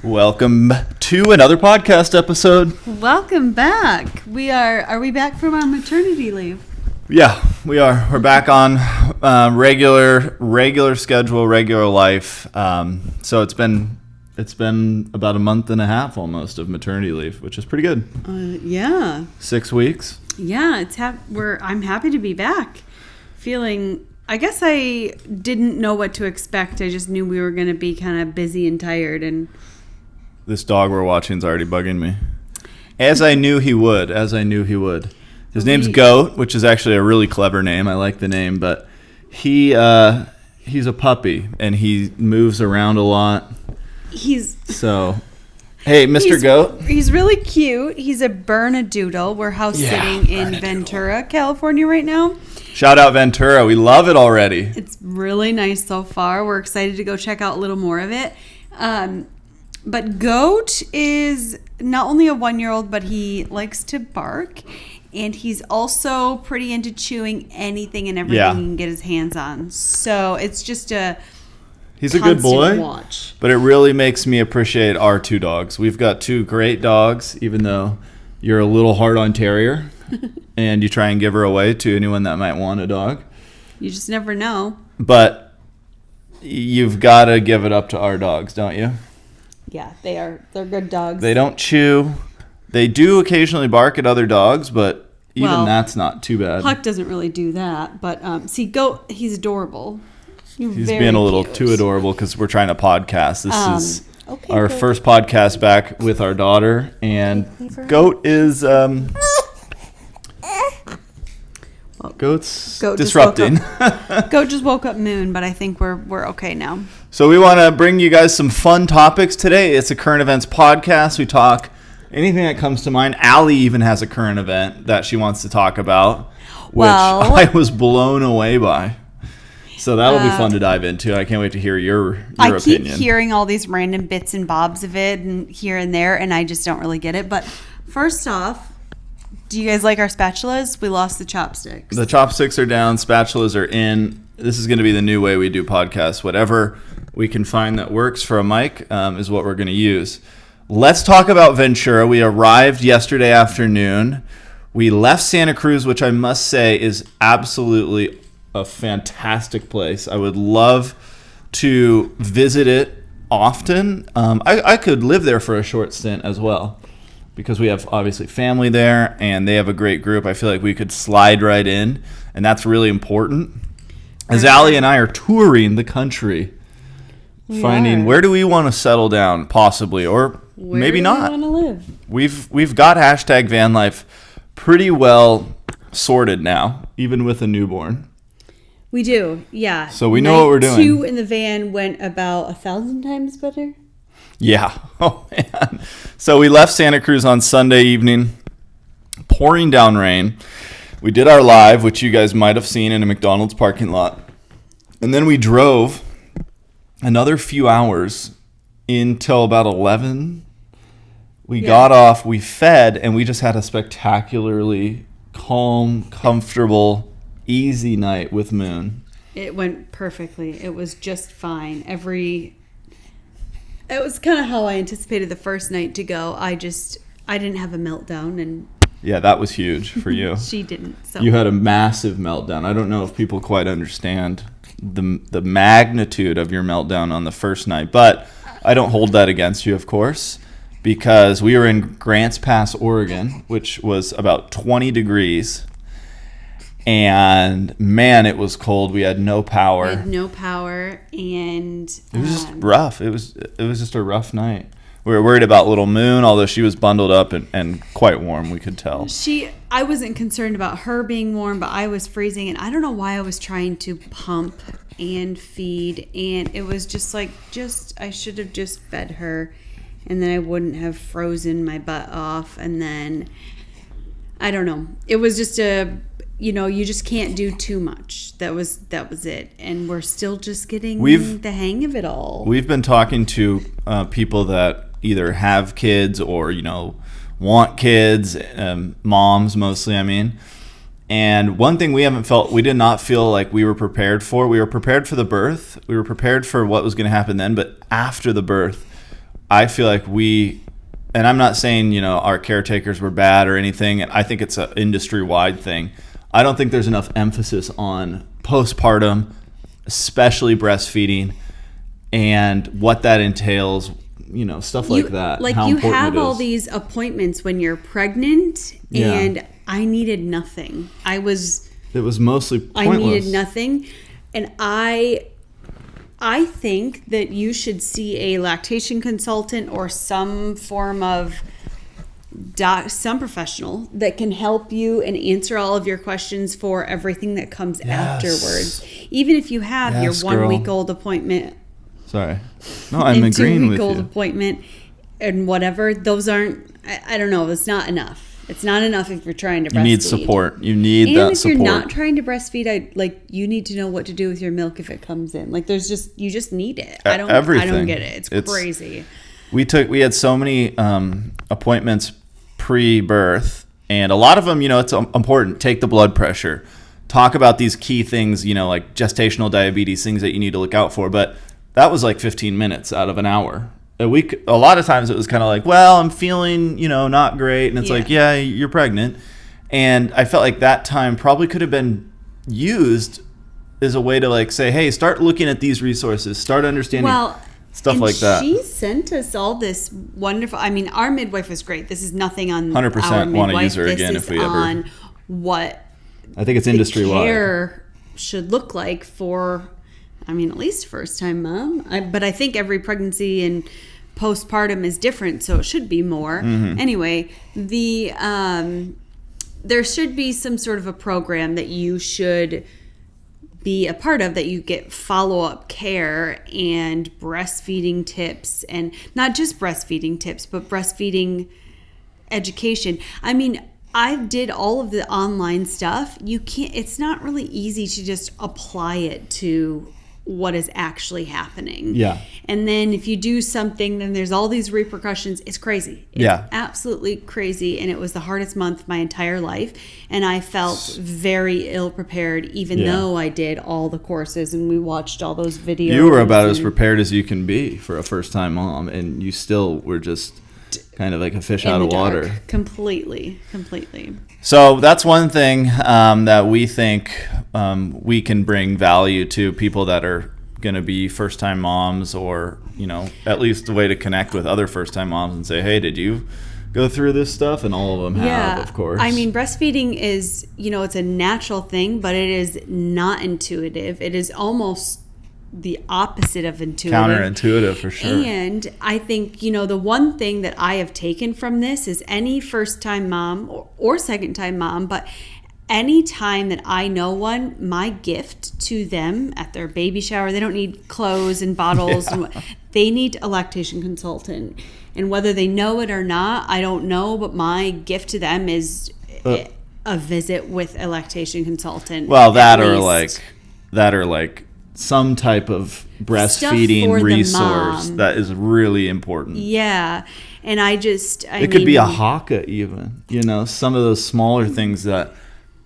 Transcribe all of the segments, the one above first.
Welcome to another podcast episode. Welcome back. Are we back from our maternity leave? Yeah, we are. We're back on regular schedule, regular life. So it's been about a month and a half almost of maternity leave, which is pretty good. Yeah. 6 weeks. Yeah, I'm happy to be back. I guess I didn't know what to expect. I just knew we were going to be kind of busy and tired. And this dog we're watching is already bugging me. As I knew he would. His name's Goat, which is actually a really clever name. I like the name, but he's a puppy and he moves around a lot. Hey, Mr. Goat. He's really cute. He's a Bernedoodle. We're house sitting in Ventura, California right now. Shout out Ventura. We love it already. It's really nice so far. We're excited to go check out a little more of it. But Goat is not only a 1-year-old, but he likes to bark. And he's also pretty into chewing anything and everything he can get his hands on. So it's just he's a good boy, watch. But it really makes me appreciate our two dogs. We've got two great dogs, even though you're a little hard on Terrier. And you try and give her away to anyone that might want a dog. You just never know. But you've got to give it up to our dogs, don't you? Yeah, they're good dogs. They don't chew. They do occasionally bark at other dogs, but even that's not too bad. Huck doesn't really do that. But see, Goat, he's adorable. He's being a little too adorable because we're trying to podcast. This is our first podcast back with our daughter. And Goat is... Goat's disrupting. Goat just woke up Moon, but I think we're okay now. So we want to bring you guys some fun topics today. It's a current events podcast. We talk anything that comes to mind. Allie even has a current event that she wants to talk about, which I was blown away by. So that'll be fun to dive into. I can't wait to hear your opinion. I keep hearing all these random bits and bobs of it and here and there, and I just don't really get it. But first off, do you guys like our spatulas? We lost the chopsticks. The chopsticks are down. Spatulas are in. This is going to be the new way we do podcasts. Whatever we can find that works for a mic is what we're going to use. Let's talk about Ventura. We arrived yesterday afternoon. We left Santa Cruz, which I must say is absolutely a fantastic place. I would love to visit it often. I could live there for a short stint as well, because we have obviously family there and they have a great group. I feel like we could slide right in, and that's really important. As Allie and I are touring the country, finding where do we want to settle down, possibly, or maybe not. Where do we want to live? We've got hashtag van life pretty well sorted now, even with a newborn. We do, yeah. So we know what we're doing. 2 in the van went about 1,000 times better. Yeah. Oh, man. So we left Santa Cruz on Sunday evening, pouring down rain. We did our live, which you guys might have seen in a McDonald's parking lot. And then we drove another few hours until about 11. We got off, we fed, and we just had a spectacularly calm, comfortable, easy night with Moon. It went perfectly. It was just fine. It was kind of how I anticipated the first night to go. I didn't have a meltdown, and yeah, that was huge for you. She didn't. So you had a massive meltdown. I don't know if people quite understand the magnitude of your meltdown on the first night, but I don't hold that against you, of course, because we were in Grants Pass, Oregon, which was about 20 degrees. And man, it was cold. We had no power. And it was just rough. It was just a rough night. We were worried about little Moon, although she was bundled up and quite warm, we could tell. I wasn't concerned about her being warm, but I was freezing, and I don't know why I was trying to pump and feed, and it was just like, I should have just fed her, and then I wouldn't have frozen my butt off, and then, I don't know. It was just you just can't do too much. That was it. And we're still just getting the hang of it all. We've been talking to people that either have kids or, want kids, moms mostly, I mean. And one thing we did not feel like we were prepared for. We were prepared for the birth. We were prepared for what was going to happen then. But after the birth, I feel like and I'm not saying, our caretakers were bad or anything. I think it's an industry-wide thing. I don't think there's enough emphasis on postpartum, especially breastfeeding, and what that entails, stuff like that. Like, you have all these appointments when you're pregnant, and I needed nothing. It was mostly pointless. I needed nothing. And I think that you should see a lactation consultant or some form of some professional that can help you and answer all of your questions for everything that comes afterwards. Even if you have your 1 week old appointment. Sorry. No, I'm agreeing with you. 2 week old appointment and whatever, those aren't, I don't know, it's not enough. It's not enough if you're trying to breastfeed. You need support. You need that support. And if you're not trying to breastfeed, you need to know what to do with your milk if it comes in. Like, you just need it. I don't get it. It's crazy. We had so many appointments pre-birth, and a lot of them, it's important. Take the blood pressure. Talk about these key things, like gestational diabetes, things that you need to look out for. But that was like 15 minutes out of an hour. A lot of times it was kind of like, well, I'm feeling, not great. And it's like, yeah, you're pregnant. And I felt like that time probably could have been used as a way to say, hey, start looking at these resources, start understanding stuff like that. She sent us all this wonderful, our midwife was great. This is nothing on 100% want to use her again if we ever. On what I think it's industry-wide. Care should look like for, at least first-time mom. But I think every pregnancy and postpartum is different, so it should be more. Mm-hmm. Anyway, there should be some sort of a program that you should be a part of, that you get follow-up care and breastfeeding tips, and not just breastfeeding tips, but breastfeeding education. I did all of the online stuff. It's not really easy to just apply it to what is actually happening. Yeah. And then if you do something, then there's all these repercussions. It's crazy. It's absolutely crazy. And it was the hardest month of my entire life. And I felt very ill prepared, even though I did all the courses and we watched all those videos. You were about as prepared as you can be for a first-time mom, and you still were just kind of like a fish out of water. Completely. So that's one thing that we think we can bring value to people that are going to be first-time moms, or, at least a way to connect with other first-time moms and say, hey, did you go through this stuff? And all of them have, of course. Breastfeeding is, it's a natural thing, but it is not intuitive. It is almost the opposite of intuitive. Counterintuitive, for sure. And I think, the one thing that I have taken from this is any first-time mom or second-time mom, but any time that I know one, my gift to them at their baby shower, they don't need clothes and bottles. They need a lactation consultant. And whether they know it or not, I don't know, but my gift to them is a visit with a lactation consultant. Well, that or like some type of breastfeeding resource that is really important. Yeah. And it could be a haka even, some of those smaller things that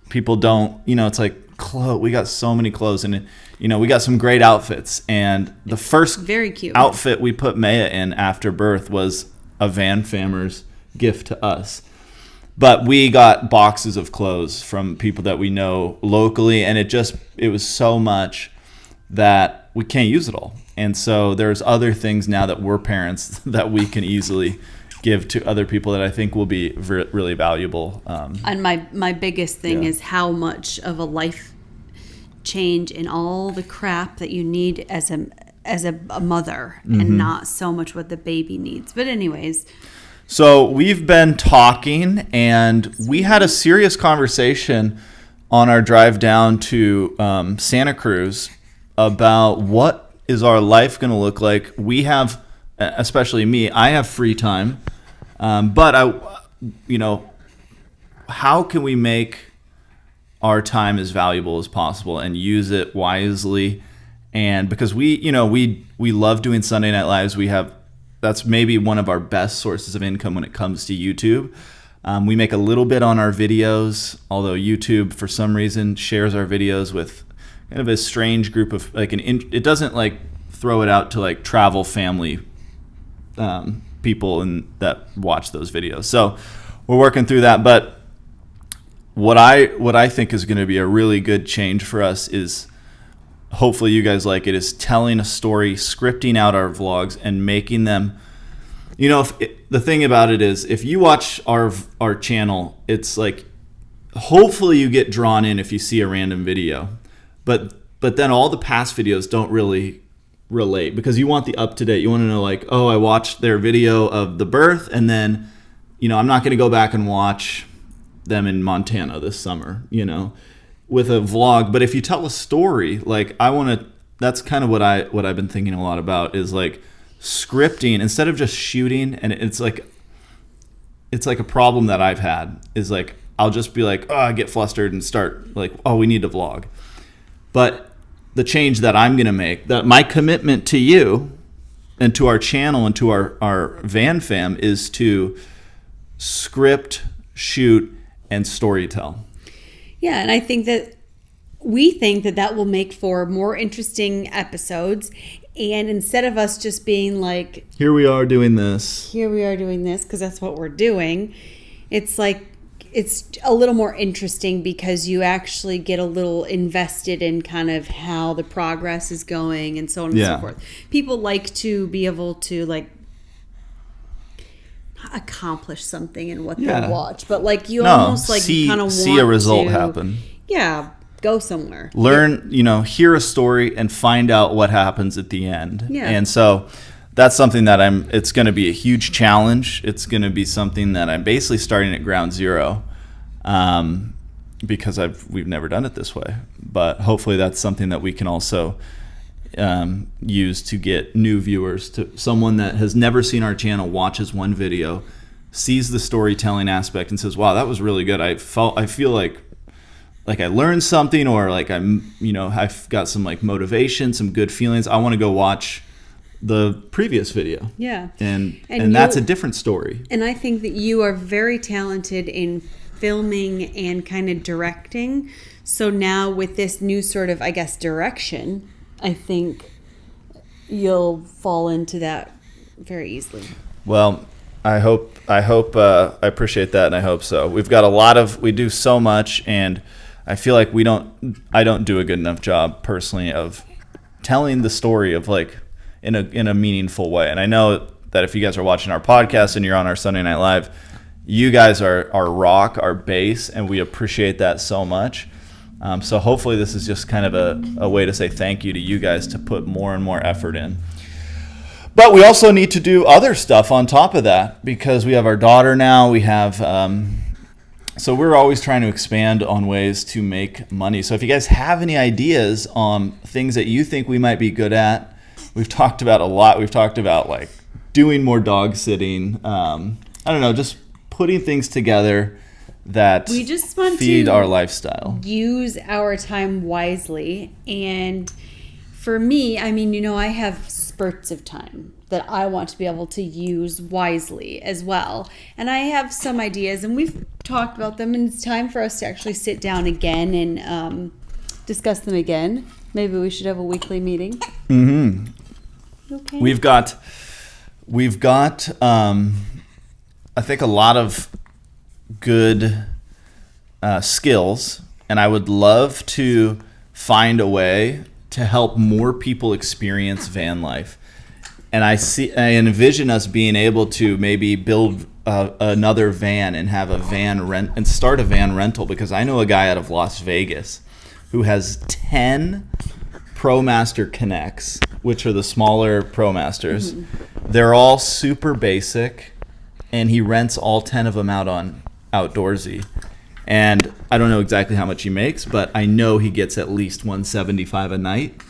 people don't, it's like we got so many clothes, and we got some great outfits. And the first very cute outfit we put Maya in after birth was a Van Famers gift to us. But we got boxes of clothes from people that we know locally, and it was so much that we can't use it all. And so there's other things now that we're parents that we can easily give to other people that I think will be really valuable. And my biggest thing is how much of a life change in all the crap that you need as a mother, and not so much what the baby needs. But anyways. So we've been talking, and we had a serious conversation on our drive down to Santa Cruz about what is our life going to look like. We have, especially me, I have free time, but how can we make our time as valuable as possible and use it wisely? And because we love doing Sunday Night Lives, that's maybe one of our best sources of income when it comes to YouTube. We make a little bit on our videos, although YouTube for some reason shares our videos with kind of a strange group of it doesn't throw it out to travel family people that watch those videos. So we're working through that. But what I think is going to be a really good change for us is, hopefully you guys like it, is telling a story, scripting out our vlogs and making them, the thing about it is, if you watch our channel, it's like, hopefully you get drawn in if you see a random video, but then all the past videos don't really relate, because you want the up-to-date. You want to know, like, oh, I watched their video of the birth, and then I'm not going to go back and watch them in Montana this summer, with a vlog. But if you tell a story, like, that's kind of what I've been thinking a lot about, is like scripting instead of just shooting. And it's like a problem that I've had, is like, I'll just be like, oh, I get flustered and start like, oh, we need to vlog. But the change that I'm going to make, that my commitment to you and to our channel and to our van fam, is to script, shoot, and storytell. Yeah, and I think that we think that will make for more interesting episodes. And instead of us just being like, here we are doing this, because that's what we're doing, it's like, it's a little more interesting because you actually get a little invested in kind of how the progress is going and so on and so forth. People like to be able to, like, accomplish something in what they watch, but like almost like you kind of see a result happen. Yeah, go somewhere. Learn, hear a story and find out what happens at the end. Yeah. And so that's something that it's going to be a huge challenge. It's going to be something that I'm basically starting at ground zero, because we've never done it this way. But hopefully that's something that we can also use to get new viewers. To someone that has never seen our channel, watches one video, sees the storytelling aspect, and says, "Wow, that was really good. I feel like I learned something, or like I've got some like motivation, some good feelings. I want to go watch the previous video." Yeah. And that's a different story. And I think that you are very talented in filming and kind of directing. So now with this new sort of, I guess, direction, I think you'll fall into that very easily. Well, I appreciate that, and I hope so. We've got we do so much, and I feel like I don't do a good enough job personally of telling the story of like in a meaningful way. And I know that if you guys are watching our podcast and you're on our Sunday Night Live, you guys are our rock, our base, and we appreciate that so much. So hopefully this is just kind of a way to say thank you to you guys to put more and more effort in. But we also need to do other stuff on top of that, because we have our daughter now. We have, so we're always trying to expand on ways to make money. So if you guys have any ideas on things that you think we might be good at, we've talked about a lot. We've talked about like doing more dog sitting. I don't know, just putting things together that we just want feed to our lifestyle. Use our time wisely. And for me, I mean, I have spurts of time that I want to be able to use wisely as well. And I have some ideas, and we've talked about them, and it's time for us to actually sit down again and discuss them again. Maybe we should have a weekly meeting. Mm-hmm. Okay. We've got I think a lot of good skills, and I would love to find a way to help more people experience van life. And I envision us being able to maybe build another van and have a van rent and start a van rental, because I know a guy out of Las Vegas who has 10 ProMaster Connects, which are the smaller ProMasters. Mm-hmm. They're all super basic, and he rents all 10 of them out on Outdoorsy. And I don't know exactly how much he makes, but I know he gets at least $175 a night.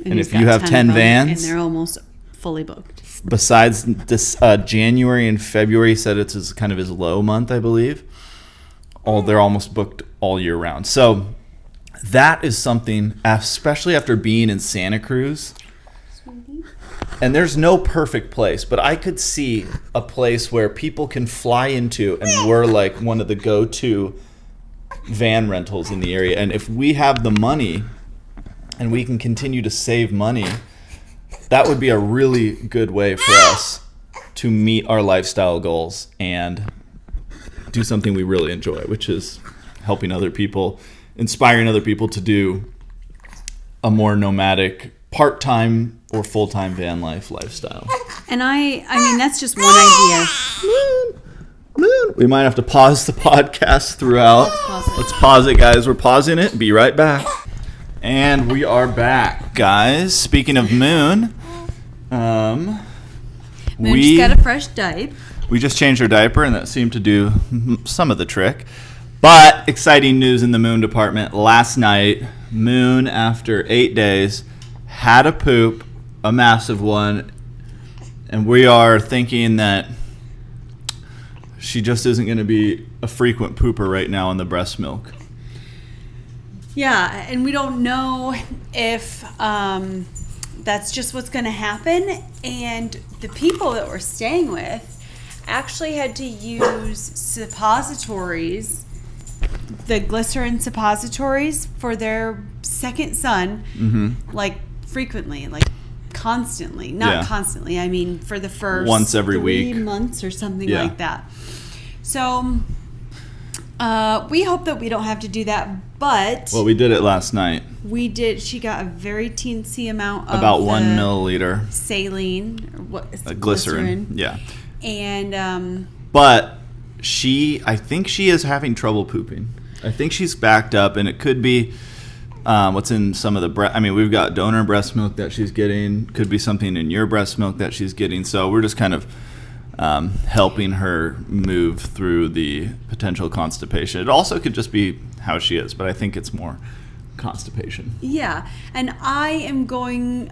And if you have 10 vans, and they're almost fully booked. Besides this January and February, he said it's kind of his low month, I believe. They're almost booked all year round. So that is something, especially after being in Santa Cruz. And there's no perfect place, but I could see a place where people can fly into, and we're like one of the go-to van rentals in the area. And if we have the money and we can continue to save money, that would be a really good way for us to meet our lifestyle goals and do something we really enjoy, which is helping other people, inspiring other people to do a more nomadic part-time or full-time van life lifestyle. And I mean, that's just one idea. Moon. We might have to pause the podcast throughout. Let's pause it, guys. We're pausing it. Be right back. And we are back, guys. Speaking of Moon, Moon just got a fresh diaper. We just changed her diaper, and that seemed to do some of the trick. But exciting news in the Moon department. Last night, Moon, after 8 days, had a poop, a massive one, and we are thinking that she just isn't going to be a frequent pooper right now in the breast milk. Yeah, and we don't know if that's just what's going to happen. And the people that we're staying with actually had to use suppositories, the glycerin suppositories, for their second son, like frequently, like constantly. Not constantly, I mean for the first once every 3 week. months or something like that. So we hope that we don't have to do that, but... Well, we did it last night. We did. She got a very teensy amount of about 1 milliliter saline, or what is it? Glycerin. Yeah. And but I think she is having trouble pooping. I think she's backed up, and it could be what's in some of the breast. I mean, we've got donor breast milk that she's getting. Could be something in your breast milk that she's getting. So we're just kind of helping her move through the potential constipation. It also could just be how she is, but I think it's more constipation. Yeah, and I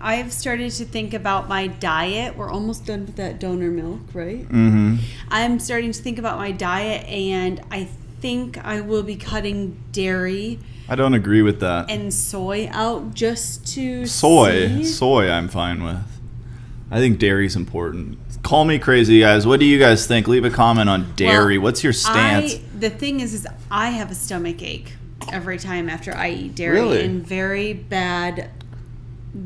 have started to think about my diet. We're almost done with that donor milk, right? Mm-hmm. I'm starting to think about my diet, and I think I will be cutting dairy. I don't agree with that. And soy out just to Soy I'm fine with. I think dairy's important. Call me crazy, guys. What do you guys think? Leave a comment on dairy. Well, what's your stance? The thing is I have a stomach ache every time after I eat dairy. Really? And very bad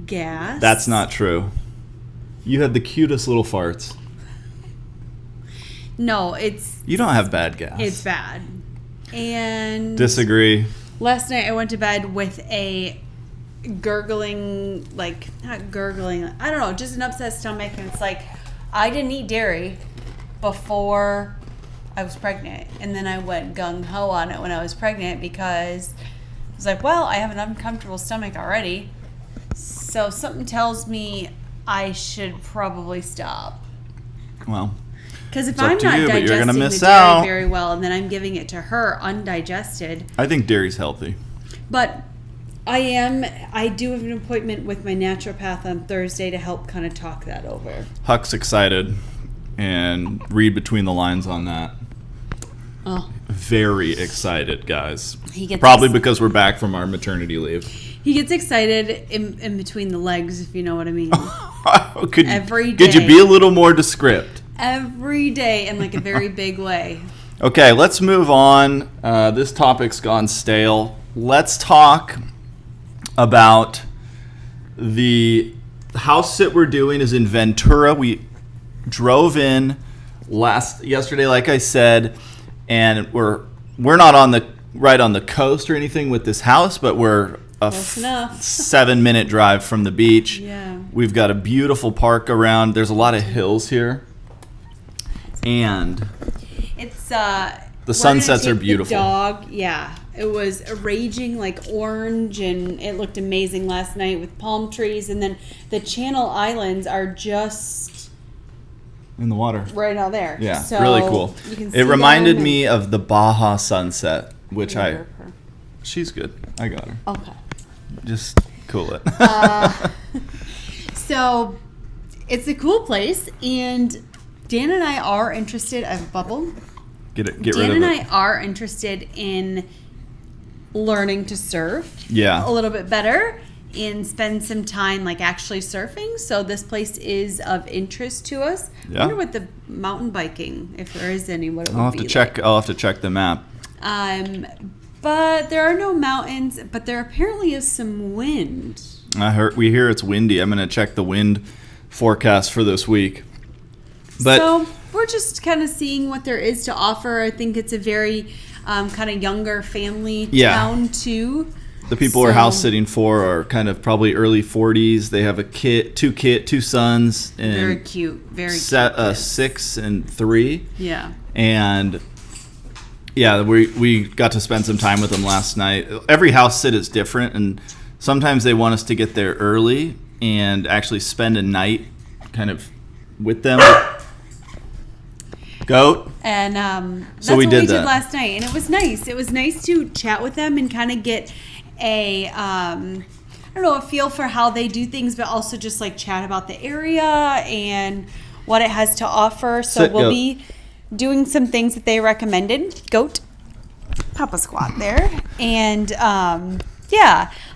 gas. That's not true. You had the cutest little farts. No, it's... You don't have bad gas. It's bad. And... Disagree. Last night I went to bed with a gurgling, not gurgling, I don't know, just an upset stomach. And it's like, I didn't eat dairy before I was pregnant. And then I went gung-ho on it when I was pregnant because I was like, well, I have an uncomfortable stomach already. So something tells me I should probably stop. Well, because if I'm not digesting the dairy very well and then I'm giving it to her undigested. I think dairy's healthy. But I do have an appointment with my naturopath on Thursday to help kind of talk that over. Huck's excited, and read between the lines on that. Oh. Very excited, guys. Probably because we're back from our maternity leave. He gets excited in between the legs, if you know what I mean. Every day. Could you be a little more descript? Every day in like a very big way. Okay, let's move on. This topic's gone stale. Let's talk about the house sit we're doing is in Ventura. We drove in yesterday, like I said, and we're not right on the coast or anything with this house, but we're a 7-minute drive from the beach. Yeah. We've got a beautiful park around. There's a lot of hills here, and it's the sunsets are beautiful. The dog, yeah. It was raging like orange, and it looked amazing last night with palm trees. And then the Channel Islands are just in the water right out there. Yeah, so really cool. You can see it reminded me of the Baja sunset, which she's good. I got her. Okay. Just cool it. So it's a cool place, and Dan and I are interested. I have a bubble. Get rid of it. Dan and I are interested in learning to surf a little bit better and spend some time like actually surfing. So this place is of interest to us. I wonder what the mountain biking, if there is any, what it would be like. I'll have to check the map. But there are no mountains, but there apparently is some wind. We hear it's windy. I'm going to check the wind forecast for this week. So we're just kind of seeing what there is to offer. I think it's a very kind of younger family town too. The people we're house sitting for are kind of probably early 40s. They have two sons, and very cute, very cute. 6 and 3. Yeah. And we got to spend some time with them last night. Every house sit is different, and sometimes they want us to get there early and actually spend a night kind of with them. Goat. And that's what we did last night, and it was nice. It was nice to chat with them and kind of get a feel for how they do things, but also just like chat about the area and what it has to offer. So we'll be doing some things that they recommended. Goat, Papa Squat there, and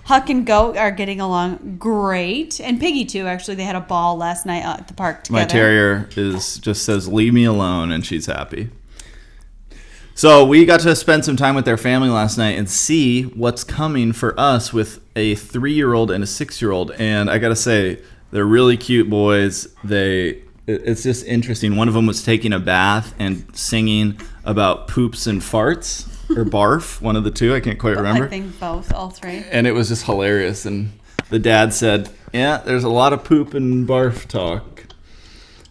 Huck and Goat are getting along great, and Piggy too. Actually, they had a ball last night at the park together. My terrier just says "leave me alone," and she's happy. So we got to spend some time with their family last night and see what's coming for us with a 3-year-old and a 6-year-old. And I got to say, they're really cute boys. It's just interesting. One of them was taking a bath and singing about poops and farts, or barf, one of the two. I can't quite remember. I think both, all three. And it was just hilarious. And the dad said, yeah, there's a lot of poop and barf talk.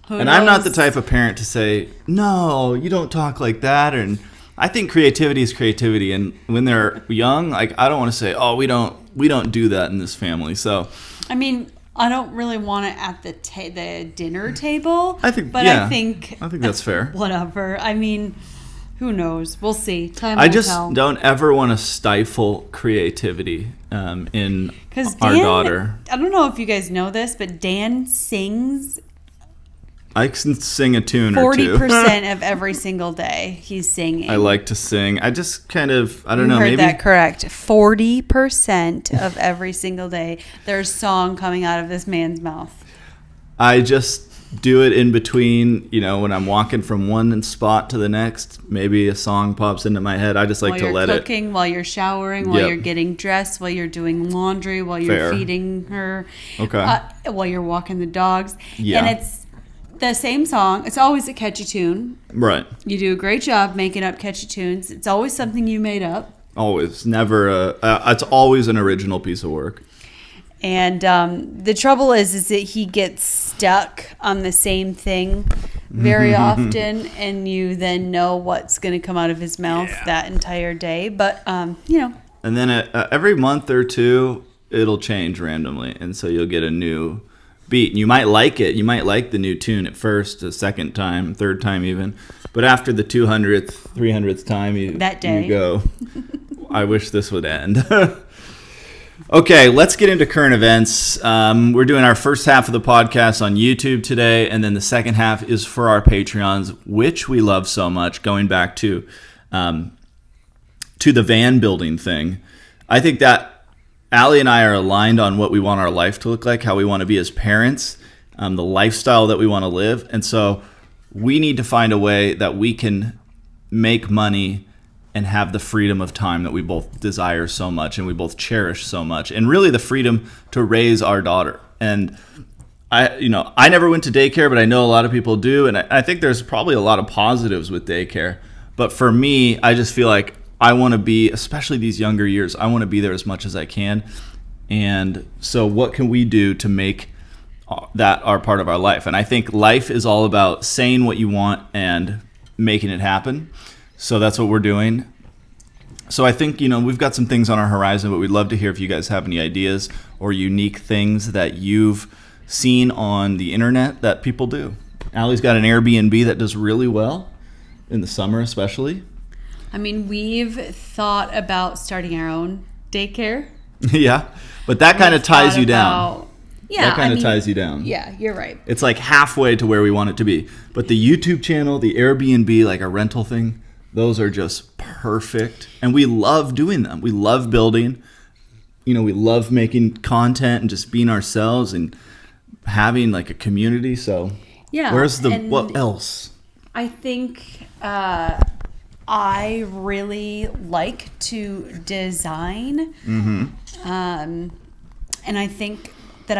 And I'm not the type of parent to say, no, you don't talk like that. And I think creativity is creativity. And when they're young, like, I don't want to say, oh, we don't do that in this family. So, I mean, I don't really want it at the dinner table. I think that's fair. Whatever. I mean, who knows? We'll see. Time I will just tell. don't ever want to stifle creativity in our daughter. I don't know if you guys know this, but Dan sings. I can sing a tune or two. 40% of every single day he's singing. I like to sing. I just kind of, I don't know. You heard maybe that correct. 40% of every single day there's song coming out of this man's mouth. I just do it in between, when I'm walking from one spot to the next. Maybe a song pops into my head. I just like to let it. While you're cooking, while you're showering, while you're getting dressed, while you're doing laundry, while you're feeding her. Okay. While you're walking the dogs. Yeah. And it's the same song. It's always a catchy tune. Right. You do a great job making up catchy tunes. It's always something you made up. Always. Never. It's always an original piece of work. And the trouble is that he gets stuck on the same thing very often, and you then know what's going to come out of his mouth that entire day. But, And then every month or two, it'll change randomly. And so you'll get a new beat. And you might like it. You might like the new tune at first, the second time, third time even. But after the 200th, 300th time, you go, I wish this would end. Okay, let's get into current events. We're doing our first half of the podcast on YouTube today, and then the second half is for our Patreons, which we love so much, going back to the van building thing. I think that Allie and I are aligned on what we want our life to look like, how we want to be as parents, the lifestyle that we want to live. And so we need to find a way that we can make money and have the freedom of time that we both desire so much and we both cherish so much, and really the freedom to raise our daughter. And I never went to daycare, but I know a lot of people do, and I think there's probably a lot of positives with daycare. But for me, I just feel like I want to be, especially these younger years, I want to be there as much as I can. And so what can we do to make that our part of our life? And I think life is all about saying what you want and making it happen. So that's what we're doing. So I think, we've got some things on our horizon, but we'd love to hear if you guys have any ideas or unique things that you've seen on the internet that people do. Allie's got an Airbnb that does really well in the summer especially. I mean, we've thought about starting our own daycare. Yeah, but that kind of ties you down. Yeah, that kind of ties you down. Yeah, you're right. It's like halfway to where we want it to be. But the YouTube channel, the Airbnb, like a rental thing, those are just perfect. And we love doing them. We love building. We love making content and just being ourselves and having like a community. So what else? I think I really like to design. Mm-hmm. And I think that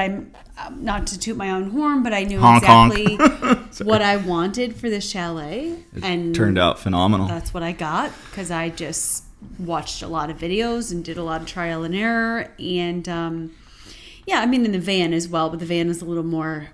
not to toot my own horn, but I knew Honk, honk. exactly what I wanted for the chalet. And Turned out phenomenal. that's what I got because I just watched a lot of videos and did a lot of trial and error. And yeah, I mean in the van as well, but the van is a little more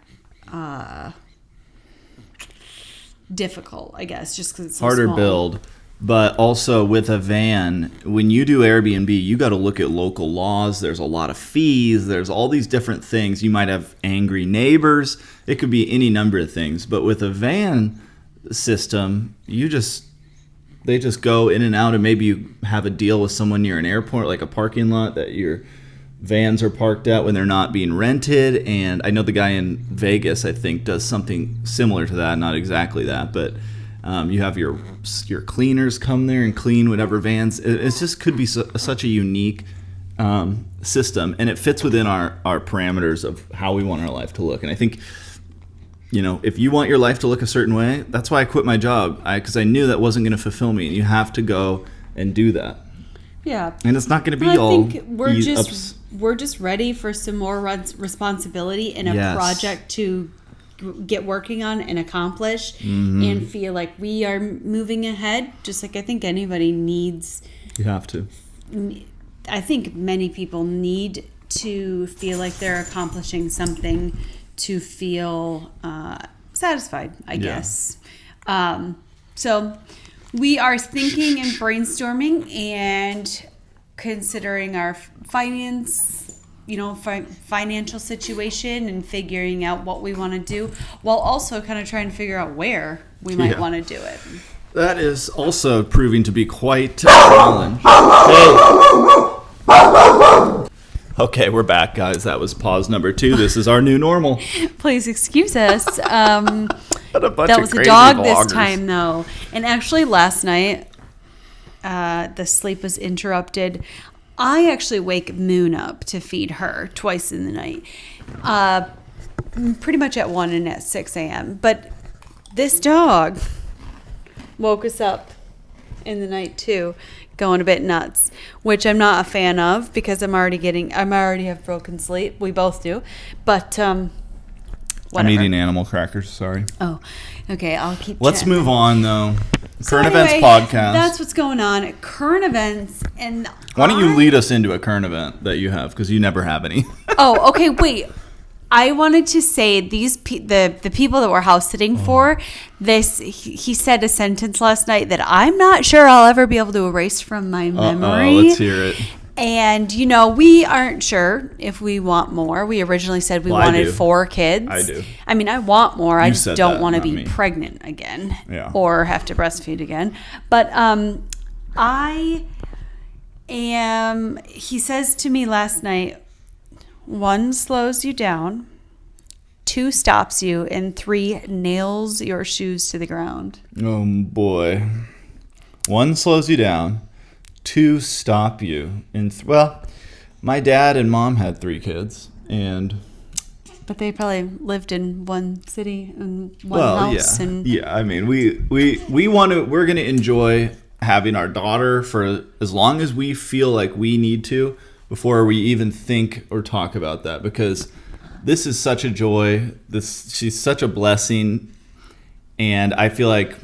difficult, I guess, just because it's so Harder small. build. But also with a van, when you do Airbnb, you got to look at local laws. There's a lot of fees. There's all these different things. You might have angry neighbors. It could be any number of things. But with a van system, they just go in and out, and maybe you have a deal with someone near an airport, like a parking lot that your vans are parked at when they're not being rented. And I know the guy in Vegas, I think, does something similar to that. Not exactly that, but you have your cleaners come there and clean whatever vans. It just could be such a unique system, and it fits within our parameters of how we want our life to look. And I think, if you want your life to look a certain way, that's why I quit my job, because I knew that wasn't going to fulfill me, and you have to go and do that. Yeah. And it's not going to be I all think we're just ready for some more responsibility and a project to get working on and accomplish, and feel like we are moving ahead, just like I think anybody needs. You have to. I think many people need to feel like they're accomplishing something to feel satisfied, I guess. So we are thinking and brainstorming and considering our financial situation and figuring out what we want to do, while also kind of trying to figure out where we might want to do it. That is also proving to be quite a challenge. Okay, we're back, guys. That was pause number 2. This is our new normal. Please excuse us. That was a vloggers. dog this time, though. And actually, last night, the sleep was interrupted. I actually wake Moon up to feed her twice in the night, pretty much at 1 and at 6 a.m. But this dog woke us up in the night too, going a bit nuts, which I'm not a fan of because I already have broken sleep. We both do, but whatever. I'm eating animal crackers. Sorry. Oh, okay. I'll keep. Let's chatting. move on though. So Current anyway, events podcast. That's what's going on. Current events, and why don't you lead us into a current event that you have, because you never have any. Oh, okay. Wait. I wanted to say the people that we're house sitting for this. He said a sentence last night that I'm not sure I'll ever be able to erase from my memory. Let's hear it. And we aren't sure if we want more. We originally said we wanted 4 kids. I do. I mean, I want more. I just don't want to be me. pregnant again, Yeah. or have to breastfeed again. But I am. He says to me last night, 1 slows you down, 2 stops you, and 3 nails your shoes to the ground. Oh boy. 1 slows you down, 2 stop you, and my dad and mom had 3 kids, but they probably lived in one city and one house. Yeah. I mean, we're gonna enjoy having our daughter for as long as we feel like we need to, before we even think or talk about that, because this is such a joy. She's such a blessing, and I feel like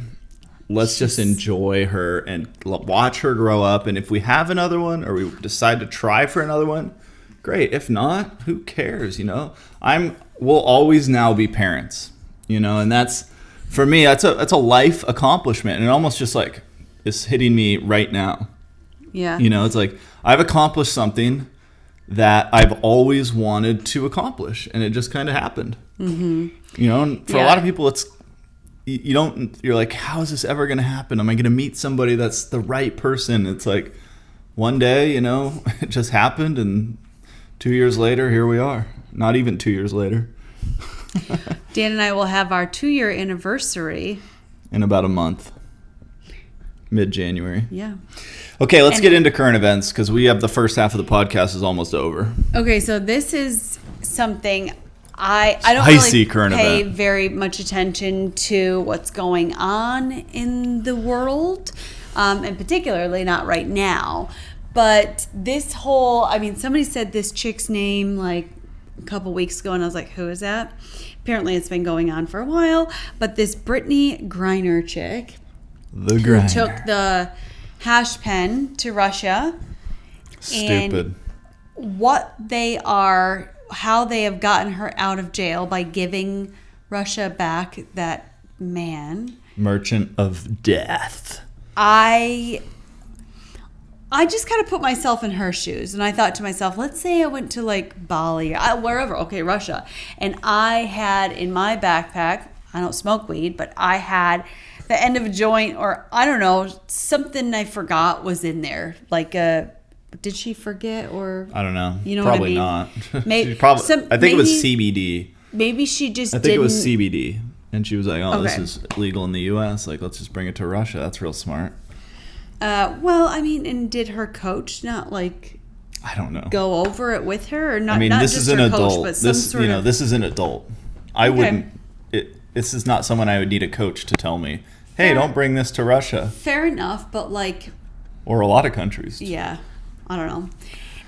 let's just enjoy her and watch her grow up. And if we have another one, or we decide to try for another one, great. If not, who cares? We'll always now be parents. And that's, for me, that's a life accomplishment, and it almost just like is hitting me right now. Yeah. It's like I've accomplished something that I've always wanted to accomplish, and it just kind of happened. Mm-hmm. And for a lot of people, it's you're like, how is this ever going to happen? Am I going to meet somebody that's the right person? It's like one day, it just happened, and 2 years later, here we are. Not even 2 years later. Dan and I will have our 2-year anniversary in about a month. Mid-January. Yeah. Okay, let's get into current events, because we have the first half of the podcast is almost over. Okay, so this is something I don't Spicy really pay very much attention to what's going on in the world, and particularly not right now. But this whole, somebody said this chick's name like a couple weeks ago, and I was like, who is that? Apparently it's been going on for a while, but this Brittany Griner chick The who Griner. took the hash pen to Russia. Stupid. And what they are, how they have gotten her out of jail by giving Russia back that man. Merchant of Death. I just kind of put myself in her shoes, and I thought to myself, let's say I went to like Bali, wherever, okay, Russia, and I had in my backpack, I don't smoke weed, but I had the end of a joint, or I don't know, something I forgot was in there, like did she forget, or I don't know. You know probably what I mean? not. Maybe, I think it was CBD. Maybe she just I think it was CBD. And she was like, oh, Okay. This is legal in the U.S. Like, let's just bring it to Russia. That's real smart. Well, I mean, and did her coach not like I don't know. go over it with her, or not? I mean, not this just is an her coach, adult. but some This, sort you know, of. this is an adult. I Okay. wouldn't. This is not someone I would need a coach to tell me, hey, Fair. don't bring this to Russia. Fair enough, but like, Or a lot of countries. yeah, I don't know.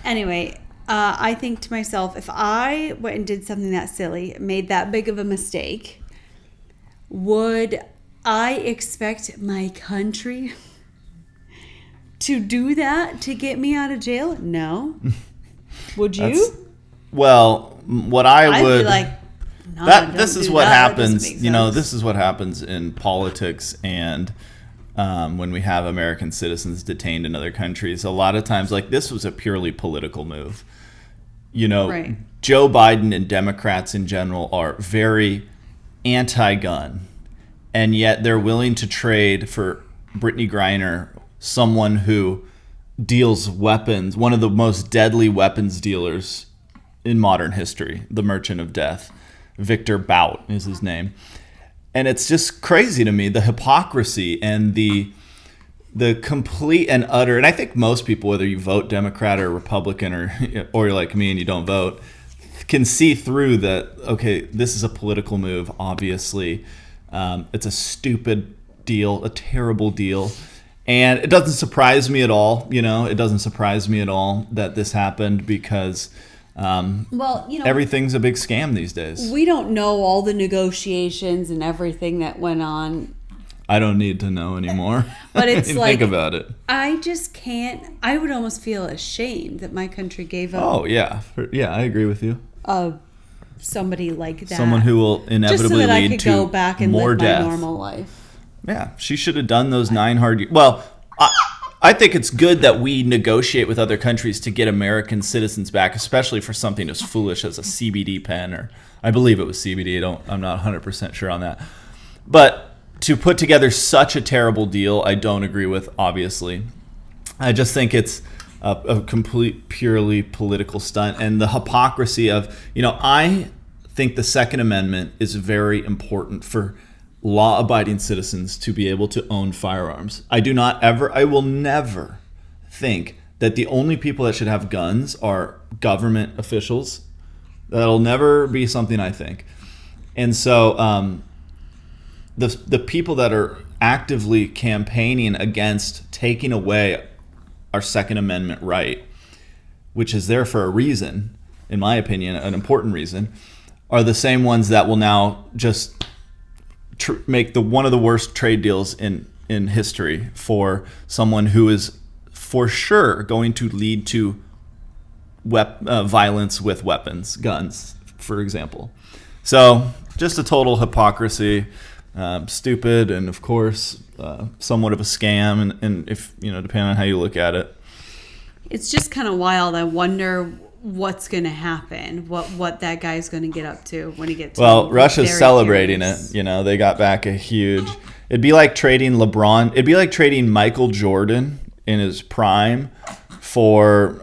Anyway, I think to myself, if I went and did something that silly, made that big of a mistake, would I expect my country to do that to get me out of jail? No. Would you? Well, what I I'd would. be like, no, This don't is do what that. That doesn't happens. make You know, sense. this is what happens in politics and when we have American citizens detained in other countries. A lot of times, like, this was a purely political move. You know, Right. Joe Biden and Democrats in general are very anti-gun, and yet they're willing to trade for Brittany Griner, someone who deals weapons, one of the most deadly weapons dealers in modern history, the Merchant of Death. Victor Bout is his name. And it's just crazy to me, the hypocrisy and the complete and utter, and I think most people, whether you vote Democrat or Republican or you're like me and you don't vote, can see through that, okay, this is a political move, obviously. It's a stupid deal, a terrible deal. And it doesn't surprise me at all, you know, it doesn't surprise me at all that this happened because Well, you know, everything's a big scam these days. we don't know all the negotiations and everything that went on. I don't need to know anymore. But it's like, think about it. I just can't. I would almost feel ashamed that my country gave up Oh yeah, I agree with you. somebody like that. Someone who will just inevitably so that I lead could to go back and more live death. my normal life. Yeah, she should have done those 9 hard years. Well, I think it's good that we negotiate with other countries to get American citizens back, especially for something as foolish as a CBD pen, or I believe it was CBD. I'm not 100% sure on that. But to put together such a terrible deal, I don't agree with, obviously. I just think it's a complete, purely political stunt. And the hypocrisy of, you know, I think the Second Amendment is very important for law-abiding citizens to be able to own firearms. I will never think that the only people that should have guns are government officials. That'll never be something I think. And so the people that are actively campaigning against taking away our Second Amendment right, which is there for a reason, in my opinion, an important reason, are the same ones that will now just make one of the worst trade deals in history for someone who is for sure going to lead to violence with weapons, guns, for example. So just a total hypocrisy, stupid, and of course somewhat of a scam. And if you know, depending on how you look at it, It's just kind of wild. I wonder what's going to happen, what that guy's going to get up to when he gets well, home. Russia's Very celebrating curious. it. You know, they got back a huge. It'd be like trading LeBron. It'd be like trading Michael Jordan in his prime for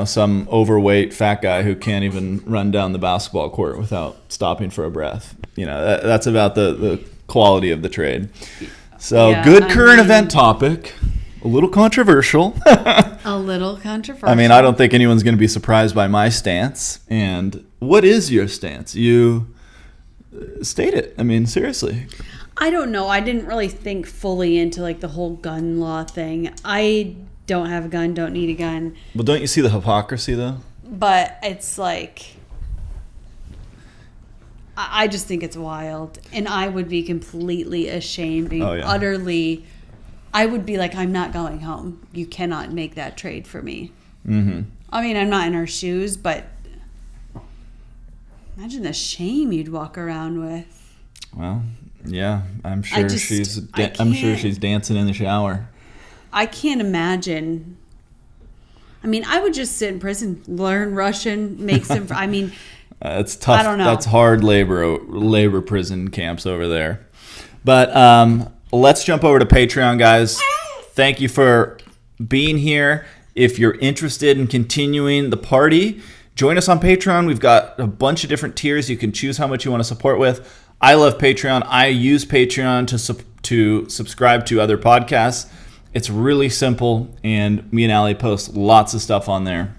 some overweight fat guy who can't even run down the basketball court without stopping for a breath. You know, that's about the quality of the trade. So Yeah, good I current mean- event topic. A little controversial. A little controversial. I mean, I don't think anyone's going to be surprised by my stance. And what is your stance? You state it. I mean, seriously. I don't know. I didn't really think fully into like the whole gun law thing. I don't have a gun, don't need a gun. Well, don't you see the hypocrisy, though? But it's like, I just think it's wild. And I would be completely ashamed and utterly, I would be like, I'm not going home. You cannot make that trade for me. Mm-hmm. I mean, I'm not in her shoes, but imagine the shame you'd walk around with. Well, yeah, I'm sure she's dancing in the shower. I can't imagine. I mean, I would just sit in prison, learn Russian, make some. I mean, it's tough. I don't know. That's hard labor prison camps over there. But let's jump over to Patreon, guys. Thank you for being here. If you're interested in continuing the party, join us on Patreon. We've got a bunch of different tiers. You can choose how much you want to support with. I love Patreon. I use Patreon to subscribe to other podcasts. It's really simple, and me and Allie post lots of stuff on there.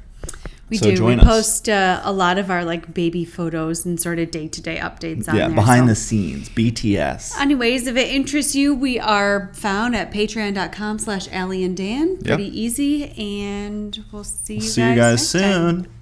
We post a lot of our like baby photos and sort of day-to-day updates on there. Yeah, behind the scenes, BTS. Anyways, if it interests you, we are found at patreon.com/Allie and Dan. Pretty easy, and we'll see you guys soon. time.